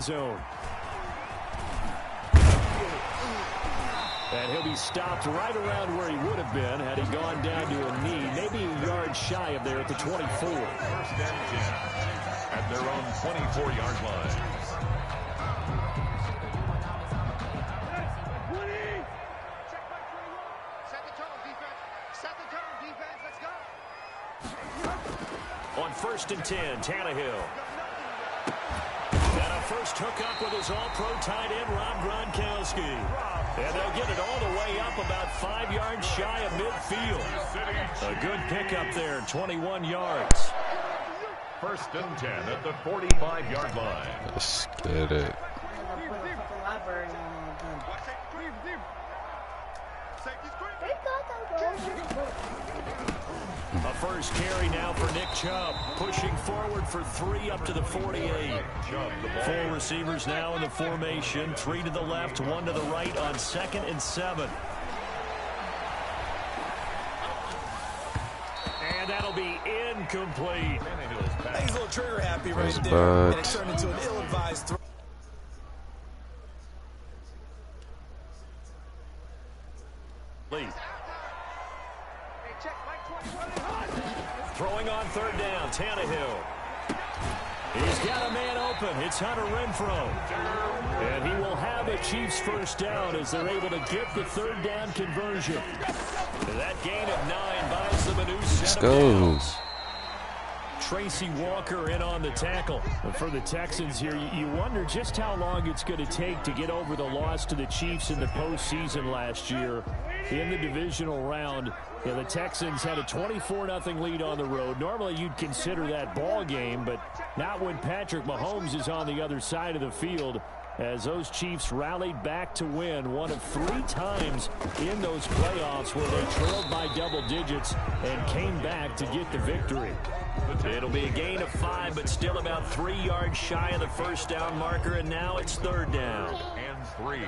Zone. And he'll be stopped right around where he would have been had he gone down to a knee, maybe a yard shy of there at the 24. First and 10 at their own 24-yard line. On first and 10, Tannehill. And a first hookup with his all-pro tight end, Rob Gronkowski. And they'll get it all the way up about 5 yards shy of midfield. A good pickup there, 21 yards. First and 10 at the 45-yard line. Let's get it. A first carry now for Nick Chubb, pushing forward for 3 up to the 48. 4 receivers now in the formation, 3 to the left, 1 to the right on 2nd and 7. And that'll be incomplete. He's a little trigger happy right there, and it turned into an ill-advised throw. Throwing on third down, Tannehill. He's got a man open. It's Hunter Renfrow. And he will have a Chiefs first down as they're able to get the third down conversion. That gain of 9 buys them a new set of downs. Tracy Walker in on the tackle. And for the Texans here, you wonder just how long it's going to take to get over the loss to the Chiefs in the postseason last year in the divisional round. Yeah, the Texans had a 24-0 lead on the road. Normally you'd consider that ball game, but not when Patrick Mahomes is on the other side of the field, as those Chiefs rallied back to win one of 3 times in those playoffs where they trailed by double digits and came back to get the victory. It'll be a gain of 5, but still about 3 yards shy of the first down marker, and now it's third down. And 3.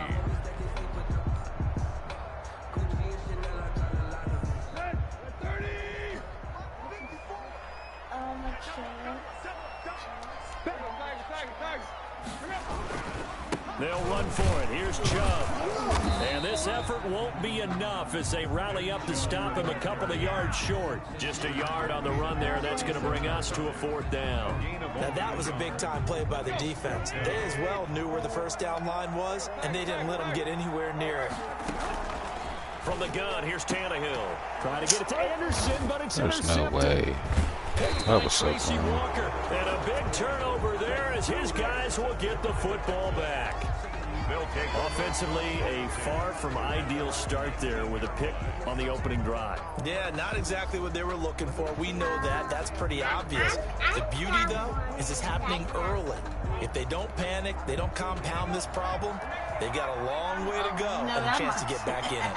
They'll run for it. Here's Chubb. And this effort won't be enough as they rally up to stop him a couple of yards short. Just a yard on the run there. That's going to bring us to a 4th down. Now that was a big-time play by the defense. They as well knew where the first down line was, and they didn't let them get anywhere near it. From the gun, here's Tannehill. Trying to get it to Anderson, but it's intercepted. There's no way. That was so Tracy Walker, and a big turnover there as his guys will get the football back. Offensively, a far from ideal start there with a pick on the opening drive. Yeah, not exactly what they were looking for. We know that. That's pretty obvious. The beauty, though, is it's happening early. If they don't panic, they don't compound this problem, they've got a long way to go and a chance to get back in it.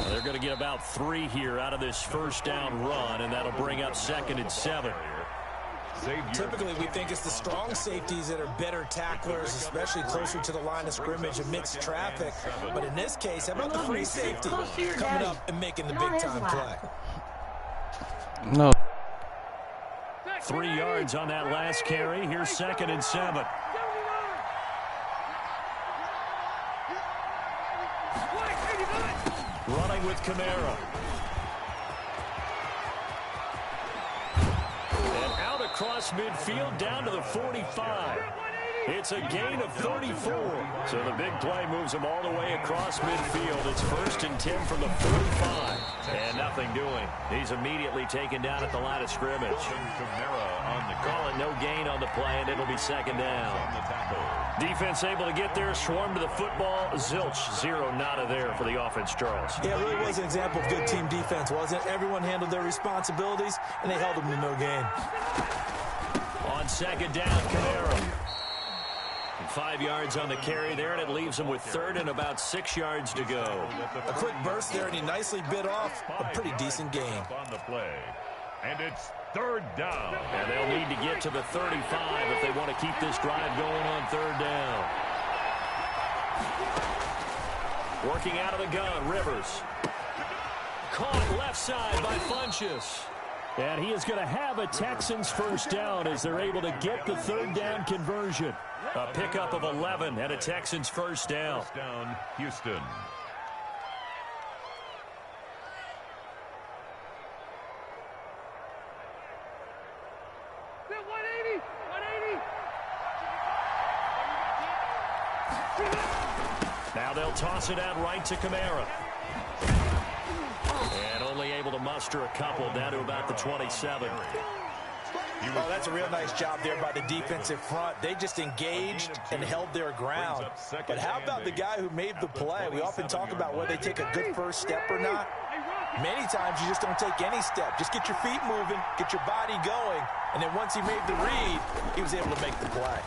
They're going to get about 3 here out of this first down run, and that'll bring up 2nd and 7. Typically, we think it's the strong safeties that are better tacklers, especially closer to the line of scrimmage amidst traffic. But in this case, how about the free safety coming up and making the big-time play? No. 3 yards on that last carry. Here's 2nd and 7. Running with Kamara. And out across midfield down to the 45. It's a gain of 34. So the big play moves them all the way across midfield. It's 1st and 10 from the 45. And nothing doing. He's immediately taken down at the line of scrimmage. Call it no gain on the play, and it'll be 2nd down. Defense able to get there, swarm to the football. Zilch, 0 nada there for the offense, Charles. Yeah, it really was an example of good team defense, wasn't it? Everyone handled their responsibilities, and they held them to no gain. On 2nd down, Kamara. 5 yards on the carry there, and it leaves him with 3rd and about 6 yards to go. A quick burst there, and he nicely bit off a pretty decent game. On the play. And it's 3rd down. And they'll need to get to the 35 if they want to keep this drive going on 3rd down. Working out of the gun, Rivers. Caught left side by Funchess. And he is going to have a Texans first down as they're able to get the third down conversion. A pickup of 11 and a Texans first down. First down, Houston. Now they'll toss it out right to Kamara. And only able to muster a couple down to about the 27. Oh, that's a real nice job there by the defensive front. They just engaged and held their ground. But how about the guy who made the play? We often talk about whether they take a good first step or not. Many times you just don't take any step. Just get your feet moving, get your body going, and then once he made the read, he was able to make the play.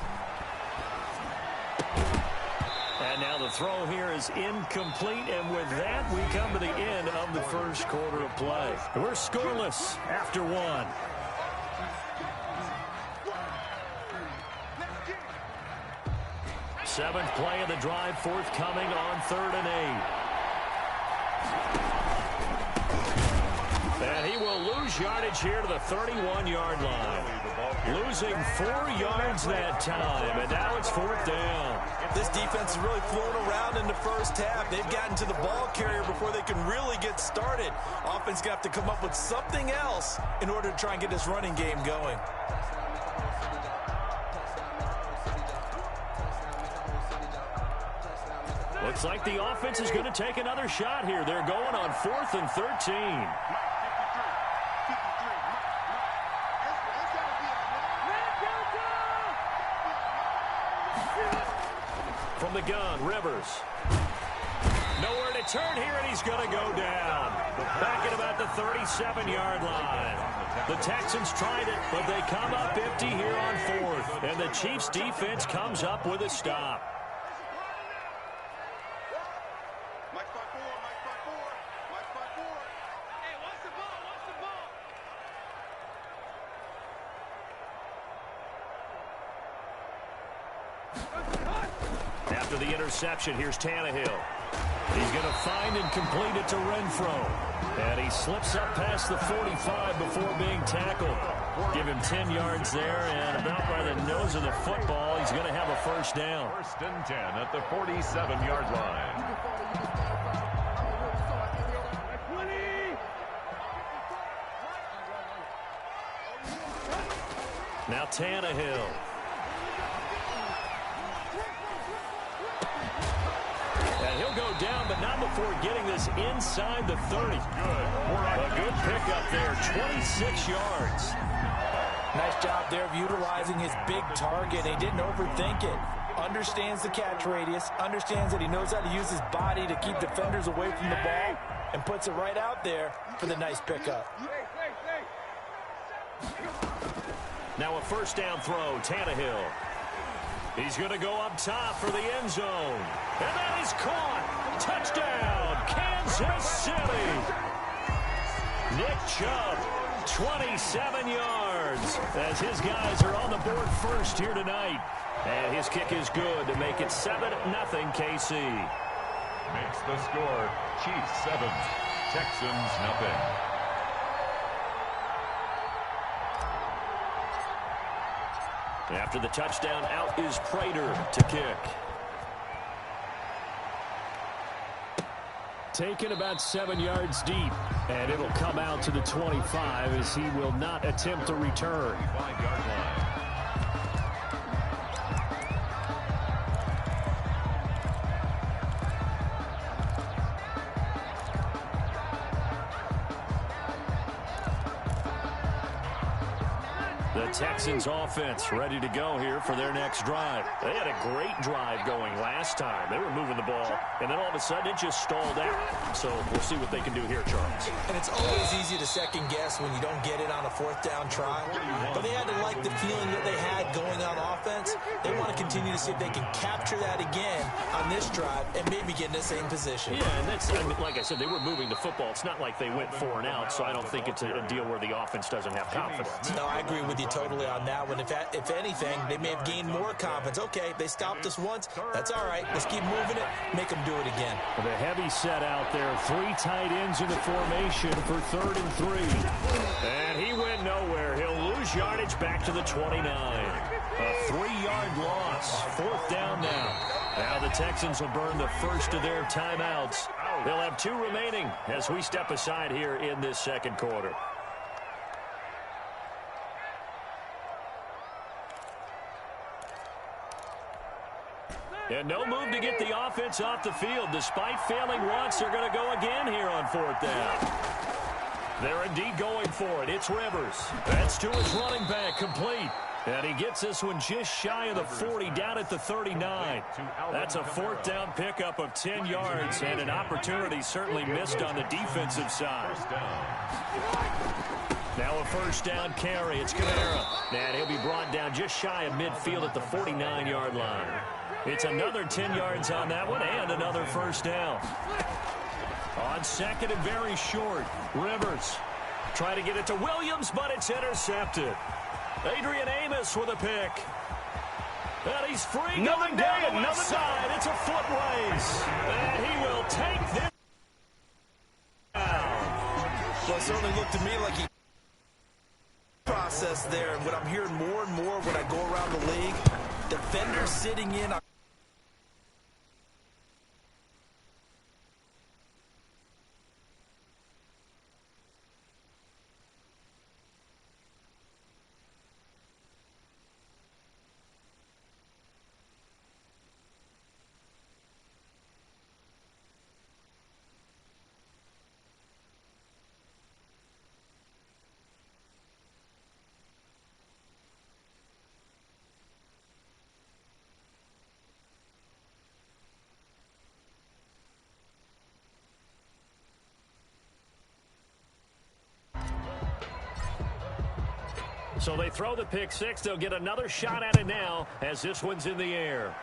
And now the throw here is incomplete, and with that, we come to the end of the first quarter of play. We're scoreless after one. Seventh play of the drive forthcoming on 3rd and 8. And he will lose yardage here to the 31-yard line. Losing 4 yards that time, and now it's 4th down. This defense is really flown around in the first half. They've gotten to the ball carrier before they can really get started. Offense going to have to come up with something else in order to try and get this running game going. Looks like the offense is going to take another shot here. They're going on 4th and 13. From the gun, Rivers. Nowhere to turn here, and he's going to go down. Back at about the 37-yard line. The Texans tried it, but they come up empty here on 4th. And the Chiefs' defense comes up with a stop. After the interception, here's Tannehill. He's going to find and complete it to Renfro. And he slips up past the 45 before being tackled. Give him 10 yards there, and about by the nose of the football, he's going to have a first down. 1st and 10 at the 47-yard line. Now Tannehill. And he'll go down, but not before getting this inside the 30. A good pickup there, 26 yards. Nice job there of utilizing his big target. He didn't overthink it. Understands the catch radius, understands that he knows how to use his body to keep defenders away from the ball, and puts it right out there for the nice pickup. Now a first down throw, Tannehill. He's going to go up top for the end zone. And that is caught. Touchdown, Kansas City. Nick Chubb, 27 yards, as his guys are on the board first here tonight. And his kick is good to make it 7-0 KC. Makes the score Chiefs 7, Texans nothing. After the touchdown, out is Prater to kick. Taken about 7 yards deep, and it'll come out to the 25 as he will not attempt a return. 5-yard line. The Texans offense ready to go here for their next drive. They had a great drive going last time. They were moving the ball, and then all of a sudden it just stalled out. So we'll see what they can do here, Charles. And it's always easy to second guess when you don't get it on a 4th down try. But they had to like the feeling that they had going on offense. They want to continue to see if they can capture that again on this drive and maybe get in the same position. Yeah, and that's, I mean, like I said, they were moving the football. It's not like they went 4 and out, so I don't think it's a deal where the offense doesn't have confidence. No, I agree with you. you totally on that one. If anything, they may have gained more confidence. Okay, they stopped us once. That's all right. Let's keep moving it. Make them do it again. The heavy set out there. 3 tight ends in the formation for 3rd and 3. And he went nowhere. He'll lose yardage back to the 29. A 3-yard loss. 4th down now. Now the Texans will burn the first of their timeouts. They'll have 2 remaining as we step aside here in this second quarter. And no move to get the offense off the field. Despite failing once, they're going to go again here on 4th down. They're indeed going for it. It's Rivers. That's to his running back, complete. And he gets this one just shy of the 40, down at the 39. That's a 4th down pickup of 10 yards, and an opportunity certainly missed on the defensive side. Now a 1st down carry. It's Kamara. And he'll be brought down just shy of midfield at the 49-yard line. It's another 10 yards on that one, and another 1st down. On 2nd and very short, Rivers trying to get it to Williams, but it's intercepted. Adrian Amos with a pick. And he's free going down the left side. It's a foot race. And he will take this down. Well, it certainly looked to me like he processed there. And what I'm hearing more and more when I go around the league, defenders sitting in on So they throw the pick 6. They'll get another shot at it now as this one's in the air.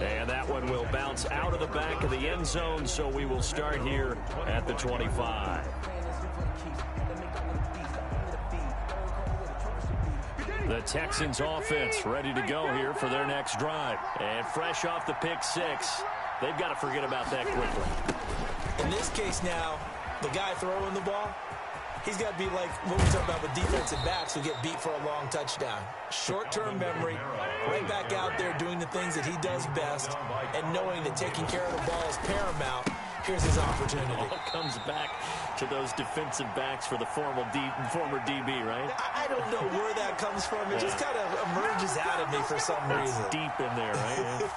And that one will bounce out of the back of the end zone, so we will start here at the 25. The Texans offense ready to go here for their next drive. And fresh off the pick 6, they've got to forget about that quickly. In this case now, the guy throwing the ball, he's got to be like what we talk about with defensive backs who get beat for a long touchdown. Short-term memory, right back out there doing the things that he does best, and knowing that taking care of the ball is paramount. Here's his opportunity. It all comes back to those defensive backs for the former DB, right? I don't know where that comes from. It just kind of emerges out of me for some reason. It's deep in there, right?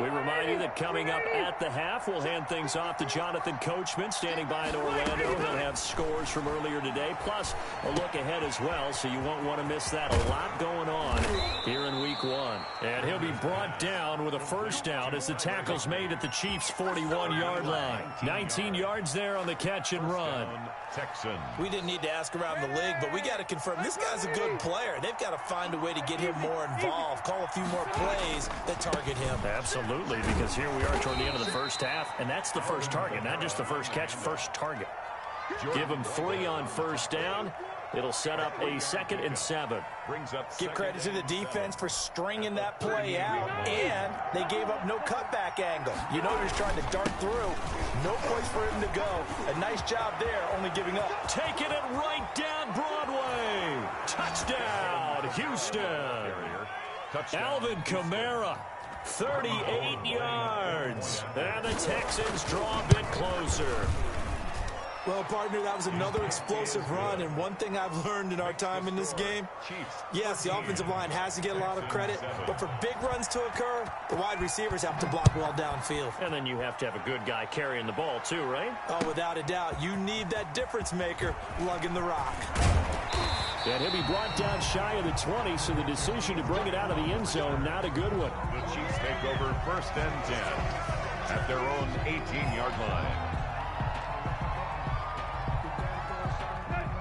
We remind you that coming up at the half, we'll hand things off to Jonathan Coachman, standing by in Orlando. He'll have scores from earlier today, plus a look ahead as well, so you won't want to miss that. A lot going on here in Week 1. And he'll be brought down with a 1st down as the tackle's made at the Chiefs' 41-yard line. 19 yards there on the catch and run. Texans. We didn't need to ask around the league, but we got to confirm this guy's a good player. They've got to find a way to get him more involved, call a few more plays that target him. Absolutely, because here we are toward the end of the first half, and that's the first target, not just the first catch, first target. Give him 3 on 1st down. It'll set up a 2nd and 7. Give credit to the defense for stringing that play out, and they gave up no cutback angle. You know he's trying to dart through. No place for him to go. A nice job there, only giving up. Taking it right down Broadway. Touchdown, Houston. Alvin Kamara, 38 yards. And the Texans draw a bit closer. Well, partner, that was another explosive run, and one thing I've learned in our time in this game, yes, the offensive line has to get a lot of credit, but for big runs to occur, the wide receivers have to block well downfield. And then you have to have a good guy carrying the ball too, right? Oh, without a doubt. You need that difference maker lugging the rock. And he'll be brought down shy of the 20, so the decision to bring it out of the end zone, not a good one. The Chiefs take over 1st and 10 at their own 18-yard line.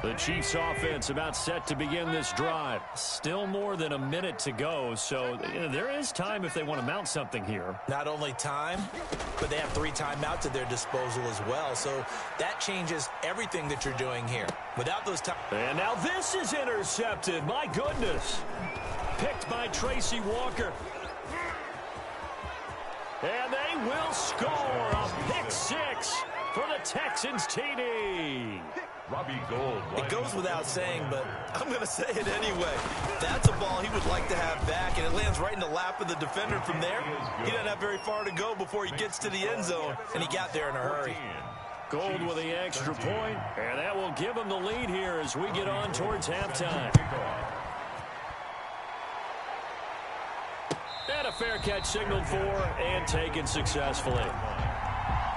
The Chiefs offense about set to begin this drive. Still more than a minute to go, so there is time if they want to mount something here. Not only time, but they have 3 timeouts at their disposal as well, so that changes everything that you're doing here. Without those time. And now this is intercepted. My goodness. Picked by Tracy Walker. And they will score a pick 6 for the Texans TD. Robbie Gould. It goes without saying, but I'm going to say it anyway. That's a ball he would like to have back, and it lands right in the lap of the defender from there. He doesn't have very far to go before he gets to the end zone, and he got there in a hurry. Gould with the extra point, and that will give him the lead here as we get on towards halftime. And a fair catch signaled for and taken successfully.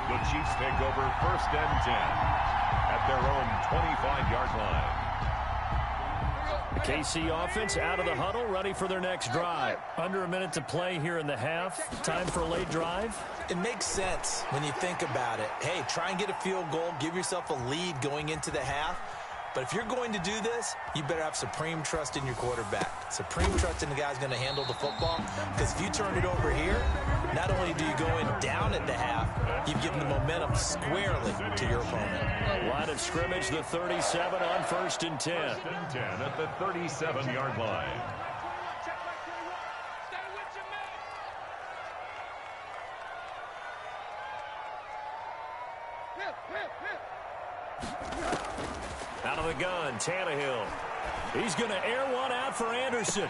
The Chiefs take over 1st and 10. At their own 25-yard line. The KC offense out of the huddle, ready for their next drive. Under a minute to play here in the half. Time for a late drive. It makes sense when you think about it. Hey, try and get a field goal, give yourself a lead going into the half. But if you're going to do this, you better have supreme trust in your quarterback. Supreme trust in the guy's going to handle the football. Because if you turn it over here, not only do you go in down at the half, you've given the momentum squarely to your opponent. Line of scrimmage, the 37 on 1st and 10. 1st and 10 at the 37-yard line. Out of the gun, Tannehill. He's going to air one out for Anderson.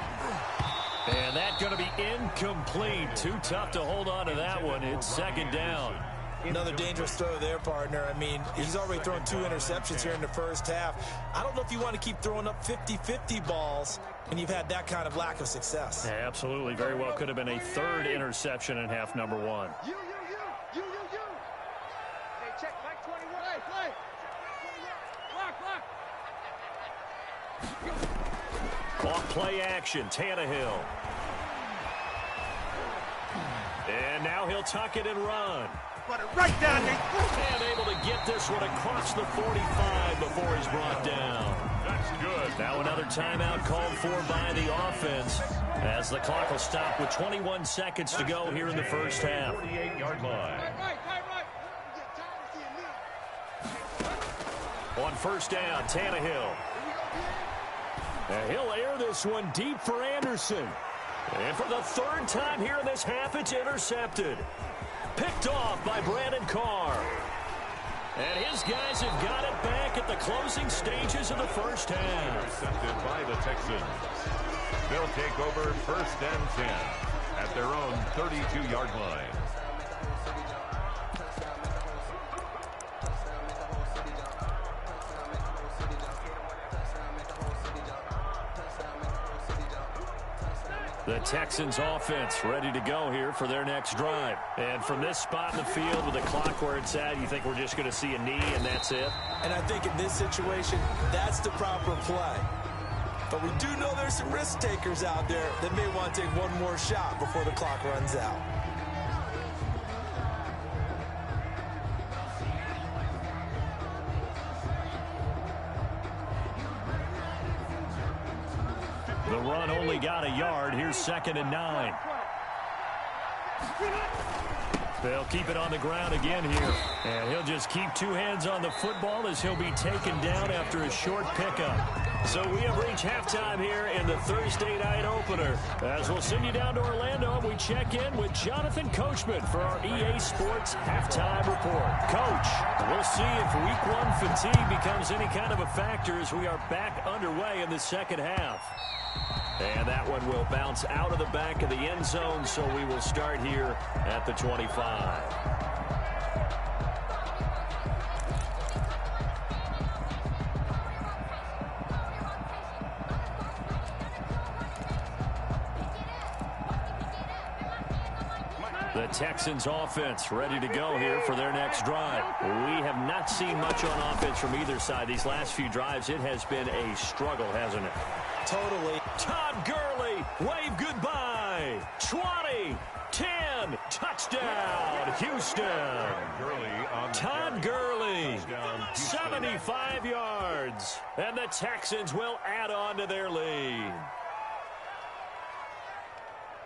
And that's going to be incomplete. Too tough to hold on to that one. It's 2nd down. Another dangerous throw there, partner. I mean, he's already thrown 2 interceptions here in the first half. I don't know if you want to keep throwing up 50-50 balls, and you've had that kind of lack of success. Yeah, absolutely. Very well could have been a 3rd interception in half number 1. You. Hey, check, Mike 21. Play. Block. Off play action, Tannehill. And now he'll tuck it and run. Put it right down there. And able to get this one across the 45 before he's brought down. That's good. Now another timeout called for by the offense as the clock will stop with 21 seconds to go here in the first half. 48-yard line. Right. On 1st down, Tannehill. And he'll air this one deep for Anderson. And for the 3rd time here in this half, it's intercepted. Picked off by Brandon Carr. And his guys have got it back at the closing stages of the first half. Intercepted by the Texans. They'll take over 1st and 10 at their own 32-yard line. The Texans offense ready to go here for their next drive. And from this spot in the field with the clock where it's at, you think we're just going to see a knee and that's it? And I think in this situation, that's the proper play. But we do know there's some risk takers out there that may want to take one more shot before the clock runs out. The run only got a yard. Here's 2nd and 9. They'll keep it on the ground again here. And he'll just keep 2 hands on the football as he'll be taken down after a short pickup. So we have reached halftime here in the Thursday night opener. As we'll send you down to Orlando, we check in with Jonathan Coachman for our EA Sports Halftime Report. Coach, we'll see if Week 1 fatigue becomes any kind of a factor as we are back underway in the second half. And that one will bounce out of the back of the end zone, so we will start here at the 25. The Texans offense ready to go here for their next drive. We have not seen much on offense from either side. These last few drives, it has been a struggle, hasn't it? Totally. Todd Gurley, wave goodbye. 20, 10, touchdown, Houston. Gurley on Todd Gurley, 75 yards. And the Texans will add on to their lead.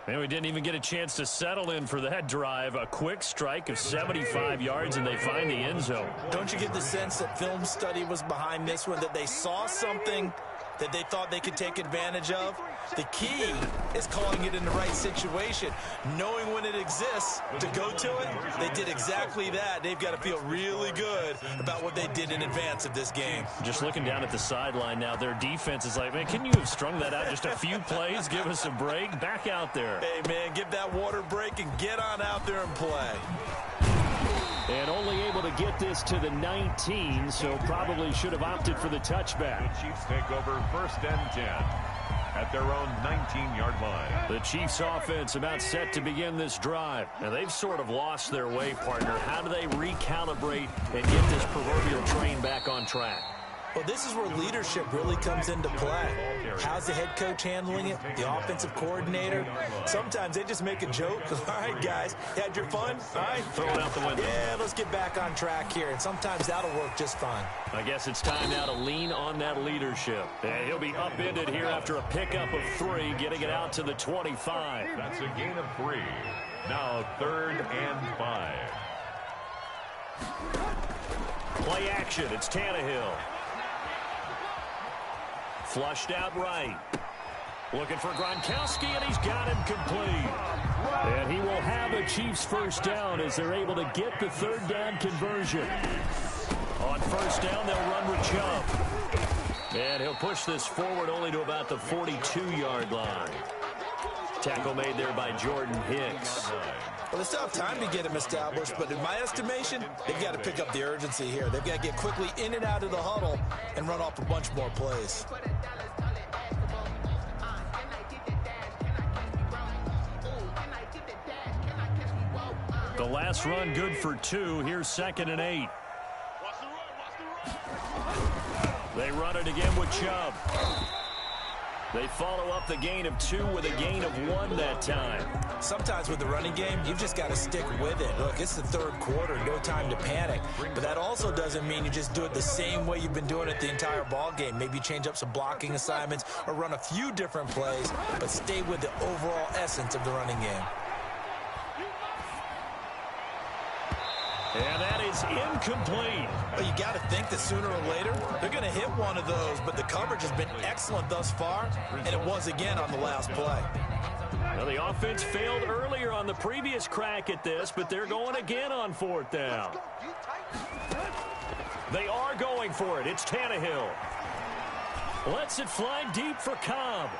And we didn't even get a chance to settle in for that drive. A quick strike of 75 yards, and they find the end zone. Don't you get the sense that film study was behind this one, that they saw something that they thought they could take advantage of? The key is calling it in the right situation, knowing when it exists to go to it. They did exactly that. They've got to feel really good about what they did in advance of this game. Just looking down at the sideline now, their defense is like, man, can you have strung that out just a few plays? Give us a break. Back out there. Hey, man, give that water break and get on out there and play. And only able to get this to the 19, so probably should have opted for the touchback. The Chiefs take over 1st and 10 at their own 19-yard line. The Chiefs offense about set to begin this drive. And they've sort of lost their way, partner. How do they recalibrate and get this proverbial train back on track? Well, this is where leadership really comes into play. How's the head coach handling it? The offensive coordinator? Sometimes they just make a joke. All right, guys, had your fun? All right, throw it out the window. Yeah, let's get back on track here. And sometimes that'll work just fine. I guess it's time now to lean on that leadership. And he'll be upended here after a pickup of 3, getting it out to the 25. That's a gain of 3. Now 3rd and 5. Play action. It's Tannehill. Flushed out right. Looking for Gronkowski, and he's got him complete. And he will have a Chiefs first down as they're able to get the 3rd down conversion. On 1st down, they'll run with Chubb. And he'll push this forward only to about the 42-yard line. Tackle made there by Jordan Hicks. Well, they still have time to get him established, but in my estimation, they've got to pick up the urgency here. They've got to get quickly in and out of the huddle and run off a bunch more plays. The last run good for 2. Here's 2nd and 8. They run it again with Chubb. They follow up the gain of 2 with a gain of 1 that time. Sometimes with the running game, you've just got to stick with it. Look, it's the 3rd quarter, no time to panic. But that also doesn't mean you just do it the same way you've been doing it the entire ball game. Maybe change up some blocking assignments or run a few different plays, but stay with the overall essence of the running game. And that is incomplete. Well, you got to think that sooner or later, they're going to hit one of those, but the coverage has been excellent thus far, and it was again on the last play. Well, the offense failed earlier on the previous crack at this, but they're going again on 4th down. They are going for it. It's Tannehill. Lets it fly deep for Cobb.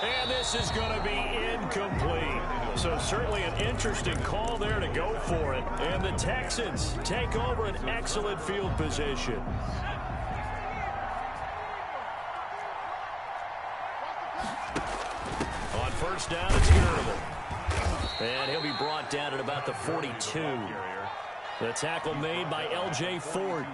And this is going to be incomplete. So certainly an interesting call there to go for it. And the Texans take over an excellent field position. On 1st down, it's Gurley. And he'll be brought down at about the 42. The tackle made by L.J. Ford.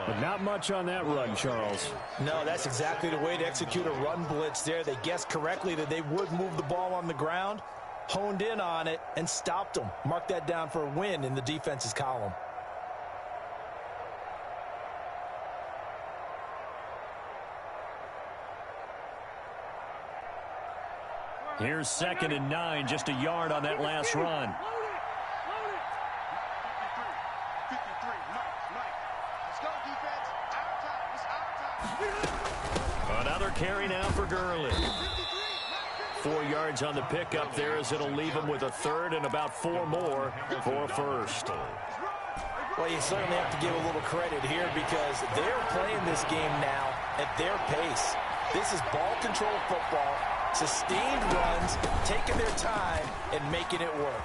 But not much on that run, Charles. No, that's exactly the way to execute a run blitz there. They guessed correctly that they would move the ball on the ground, honed in on it, and stopped them. Mark that down for a win in the defense's column. Here's 2nd and 9, just a yard on that last run. Another carry now for Gurley. 4 yards on the pickup there as it'll leave him with a 3rd and about 4 more for a 1st. Well, you certainly have to give a little credit here because they're playing this game now at their pace. This is ball control football, sustained runs, taking their time and making it work.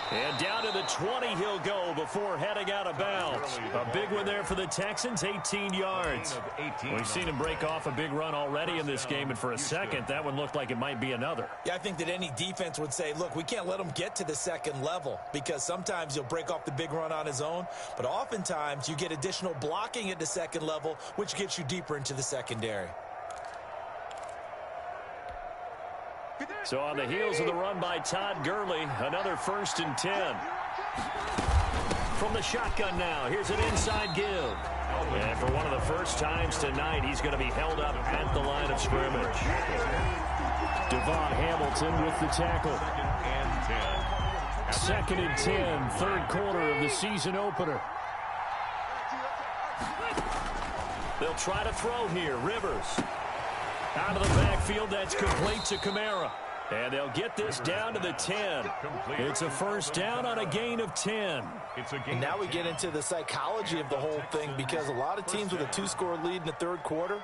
And down to the 20 he'll go before heading out of bounds. A big one there for the Texans, 18 yards. We've seen him break off a big run already in this game, and for a second, that one looked like it might be another. Yeah, I think that any defense would say, look, we can't let him get to the 2nd level because sometimes he'll break off the big run on his own, but oftentimes you get additional blocking at the 2nd level, which gets you deeper into the secondary. So on the heels of the run by Todd Gurley, another 1st and 10. From the shotgun now, here's an inside give. And for one of the first times tonight, he's going to be held up at the line of scrimmage. Devon Hamilton with the tackle. Second and 10, third quarter of the season opener. They'll try to throw here. Rivers. Out of the backfield, that's complete to Kamara. And they'll get this down to the 10. It's a first down on a gain of 10. And now we get into the psychology of the whole thing, because a lot of teams with a 2-score lead in the third quarter,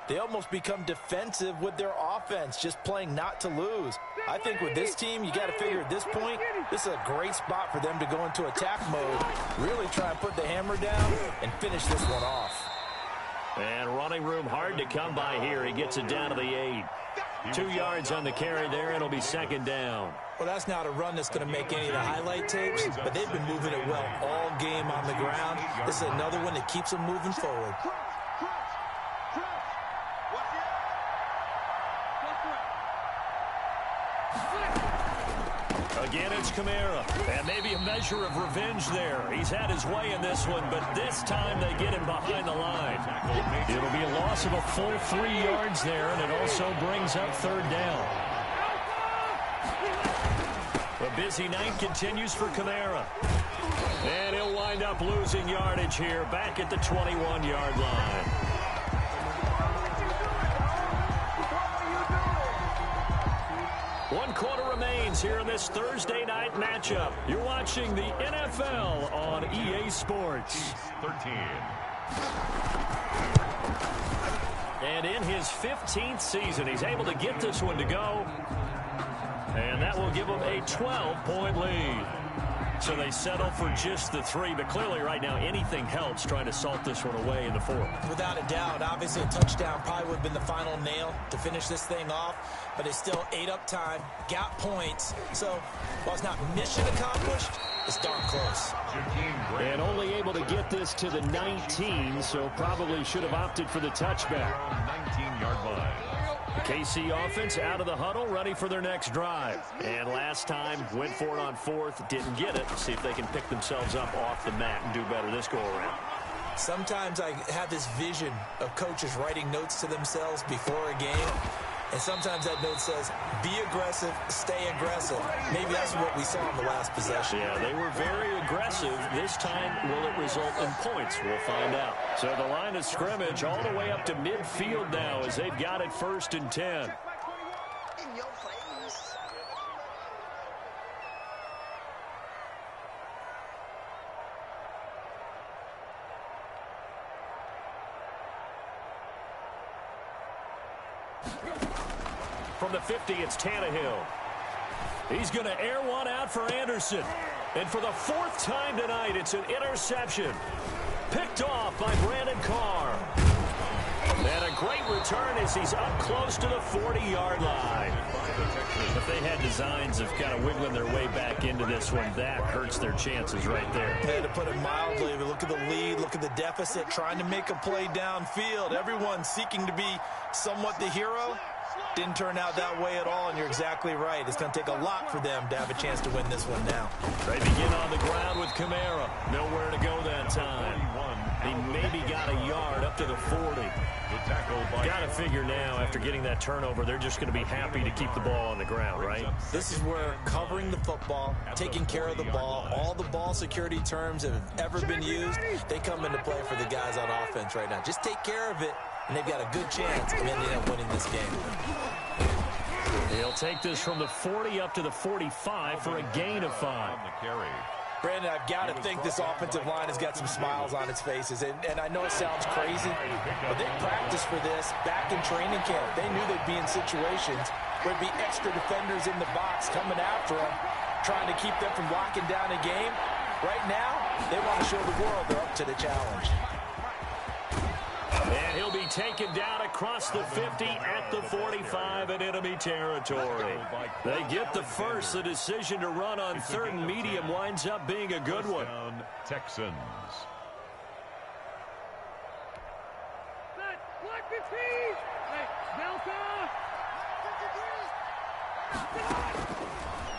they almost become defensive with their offense, just playing not to lose. I think with this team, you got to figure at this point, this is a great spot for them to go into attack mode, really try and put the hammer down and finish this one off. And running room hard to come by here. He gets it down to the 8. 2 yards on the carry there, and it'll be second down. Well, that's not a run that's going to make any of the highlight tapes, but they've been moving it well all game on the ground. This is another one that keeps them moving forward. Again, it's Kamara. And maybe a measure of revenge there. He's had his way in this one, but this time they get him behind the line. It'll be a loss of a full 3 yards there, and it also brings up third down. A busy night continues for Kamara. And he'll wind up losing yardage here back at the 21-yard line. One quarter remains here in this Thursday night matchup. You're watching the NFL on EA Sports. 13. And in his 15th season, he's able to get this one to go. And that will give him a 12-point lead. So they settle for just the 3, but clearly right now anything helps trying to salt this one away in the 4th. Without a doubt, obviously a touchdown probably would have been the final nail to finish this thing off, but it's still ate up time, got points. So while it's not mission accomplished, it's darn close. And only able to get this to the 19, so probably should have opted for the touchback. 19-yard line. The KC offense out of the huddle, ready for their next drive. And last time, went for it on 4th, didn't get it. See if they can pick themselves up off the mat and do better this go-around. Sometimes I have this vision of coaches writing notes to themselves before a game. And sometimes that note says, be aggressive, stay aggressive. Maybe that's what we saw in the last possession. Yeah, they were very aggressive. This time, will it result in points? We'll find out. So the line of scrimmage all the way up to midfield now as they've got it 1st and 10. From the 50, it's Tannehill. He's going to air one out for Anderson. And for the 4th time tonight, it's an interception. Picked off by Brandon Carr. And a great return as he's up close to the 40-yard line. If they had designs of kind of wiggling their way back into this one, that hurts their chances right there. Yeah, to put it mildly, but look at the lead, look at the deficit, trying to make a play downfield. Everyone seeking to be somewhat the hero. Didn't turn out that way at all, and you're exactly right. It's going to take a lot for them to have a chance to win this one now. They begin on the ground with Kamara. Nowhere to go that time. He maybe got a yard up to the 40. Got to figure now, after getting that turnover, they're just going to be happy to keep the ball on the ground, right? This is where covering the football, taking care of the ball, all the ball security terms that have ever been used, they come into play for the guys on offense right now. Just take care of it, and they've got a good chance of ending up winning this game. He'll take this from the 40 up to the 45 for a gain of 5. Brandon, I've got to think this offensive line has got some smiles on its faces. And I know it sounds crazy, but they practiced for this back in training camp. They knew they'd be in situations where there'd be extra defenders in the box coming after them, trying to keep them from locking down a game. Right now, they want to show the world they're up to the challenge. And he'll be taken down across the 50 at the 45 in enemy territory. They get the first. The decision to run on 3rd and medium winds up being a good one. Texans.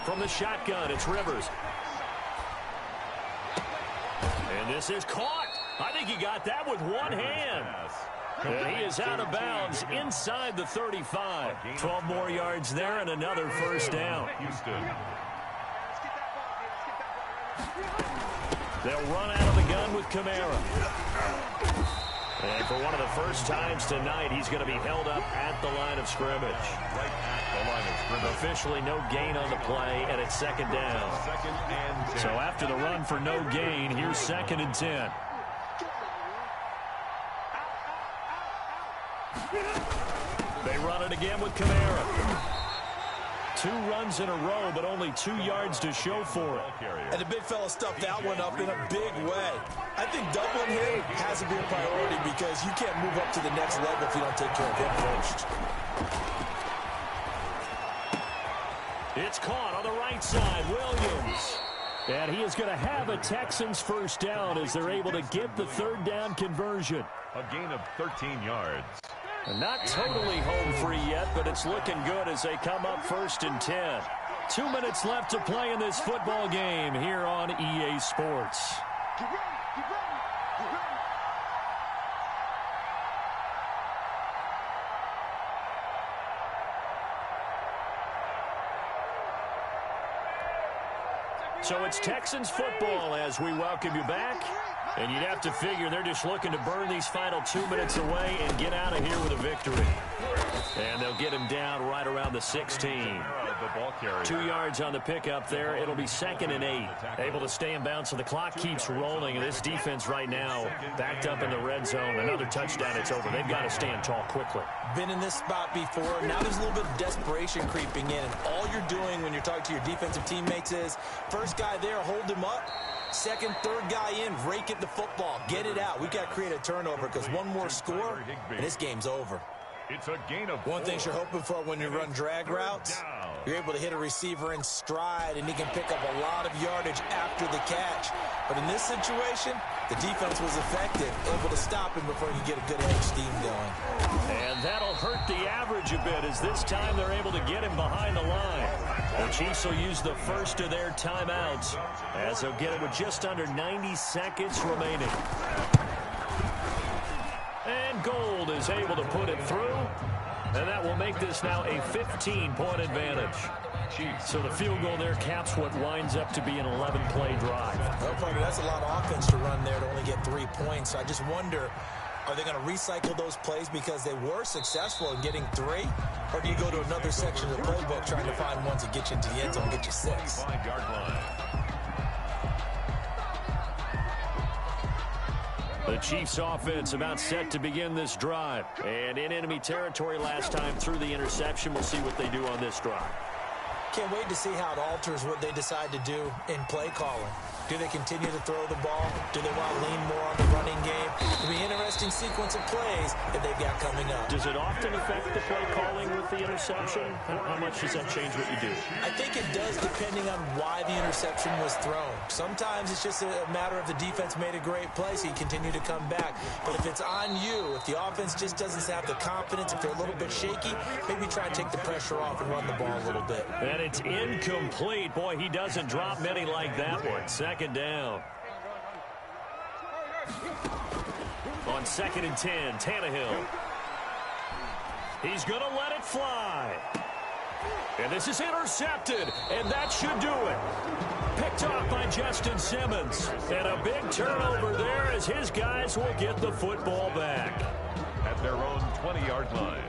From the shotgun, it's Rivers. And this is caught. I think he got that with one hand. And he is out of bounds inside the 35. 12 more yards there and another first down. Houston. They'll run out of the gun with Kamara. And for one of the first times tonight, he's going to be held up at the line of scrimmage. Right at the line of scrimmage. Officially no gain on the play, and it's second down. Second and 10. So after the run for no gain, here's 2nd and 10. They run it again with Kamara. 2 runs in a row, but only 2 yards to show for it. And the big fella stuffed that one up in a big way. I think doubling him has to be a priority because you can't move up to the next level if you don't take care of him first. It's caught on the right side, Williams. And he is going to have a Texans first down as they're able to get the 3rd down conversion. A gain of 13 yards. And not totally home free yet, but it's looking good as they come up 1st and 10. 2 minutes left to play in this football game here on EA Sports. So it's Texans football as we welcome you back. And you'd have to figure they're just looking to burn these final 2 minutes away and get out of here with a victory. And they'll get him down right around the 16. 2 yards on the pickup there. It'll be 2nd and 8. Able to stay in bounds, so the clock keeps rolling. And this defense right now backed up in the red zone. Another touchdown, it's over. They've got to stand tall quickly. Been in this spot before. Now there's a little bit of desperation creeping in. And all you're doing when you're talking to your defensive teammates is, first guy there, hold him up. Second, third guy in, rake at the football. Get it out. We've got to create a turnover because one more score, and this game's over. It's a gain of 4. One thing you're hoping for when you run drag routes, you're able to hit a receiver in stride, and he can pick up a lot of yardage after the catch. But in this situation, the defense was effective, able to stop him before he could get a good edge steam going. And that'll hurt the average a bit as this time they're able to get him behind the line. The Chiefs will use the first of their timeouts as they'll get it with just under 90 seconds remaining. And Gold is able to put it through, and that will make this now a 15-point advantage. So the field goal there caps what winds up to be an 11-play drive. Well, partner, that's a lot of offense to run there to only get 3 points. I just wonder, are they going to recycle those plays because they were successful in getting 3? Or do you go to another section of the playbook trying to find ones that get you into the end zone and get you 6? 5-yard line. The Chiefs offense about set to begin this drive. And in enemy territory last time through the interception. We'll see what they do on this drive. Can't wait to see how it alters what they decide to do in play calling. Do they continue to throw the ball? Do they want to lean more on the running game? It'll be an interesting sequence of plays that they've got coming up. Does it often affect the play calling with the interception? How much does that change what you do? I think it does depending on why the interception was thrown. Sometimes it's just a matter of the defense made a great play, so you continue to come back. But if it's on you, if the offense just doesn't have the confidence, if they're a little bit shaky, maybe try and take the pressure off and run the ball a little bit. And it's incomplete. Boy, he doesn't drop many like that one. Second down. On 2nd and 10, Tannehill. He's going to let it fly. And this is intercepted, and that should do it. Picked off by Justin Simmons. And a big turnover there as his guys will get the football back. At their own 20-yard line.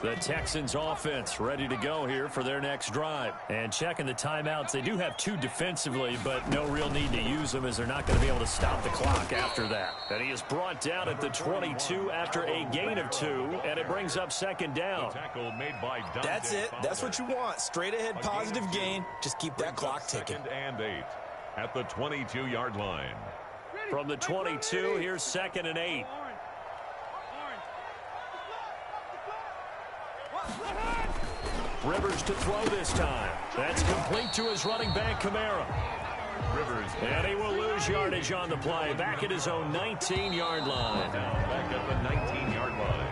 The Texans offense ready to go here for their next drive. And checking the timeouts, they do have 2 defensively, but no real need to use them as they're not going to be able to stop the clock after that. And he is brought down at the 22 after a gain of 2, and it brings up 2nd down. Tackle made by That's it. That's what you want. Straight ahead positive gain. Just keep that clock ticking. 2nd and 8 at the 22-yard line. From the 22, here's 2nd and 8. Rivers to throw this time. That's complete to his running back, Kamara. Rivers. And he will lose yardage on the play. Back at his own 19-yard line. Back at the 19-yard line.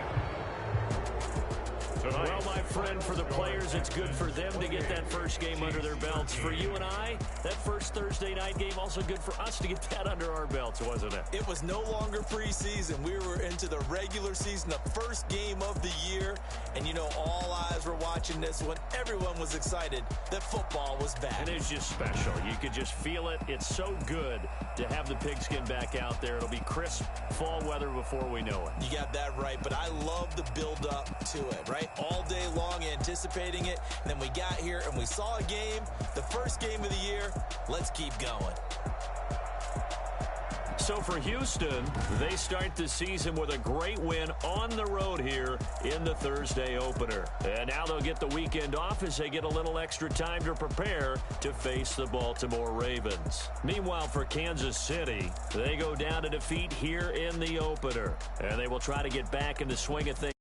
tonight. Well, my friend, for the players, it's good for them to get that first game under their belts. For you and I, that first Thursday night game, also good for us to get that under our belts, wasn't it? It was no longer preseason. We were into the regular season, the first game of the year. And, you know, all eyes were watching this when everyone was excited that football was back. And it's just special. You could just feel it. It's so good to have the pigskin back out there. It'll be crisp fall weather before we know it. You got that right, but I love the build-up to it, right? All day long anticipating it, and then we got here and we saw a game, the first game of the year. Let's keep going. So for Houston, they start the season with a great win on the road here in the Thursday opener. And now they'll get the weekend off as they get a little extra time to prepare to face the Baltimore Ravens. Meanwhile, for Kansas City, they go down to defeat here in the opener. And they will try to get back in the swing of things.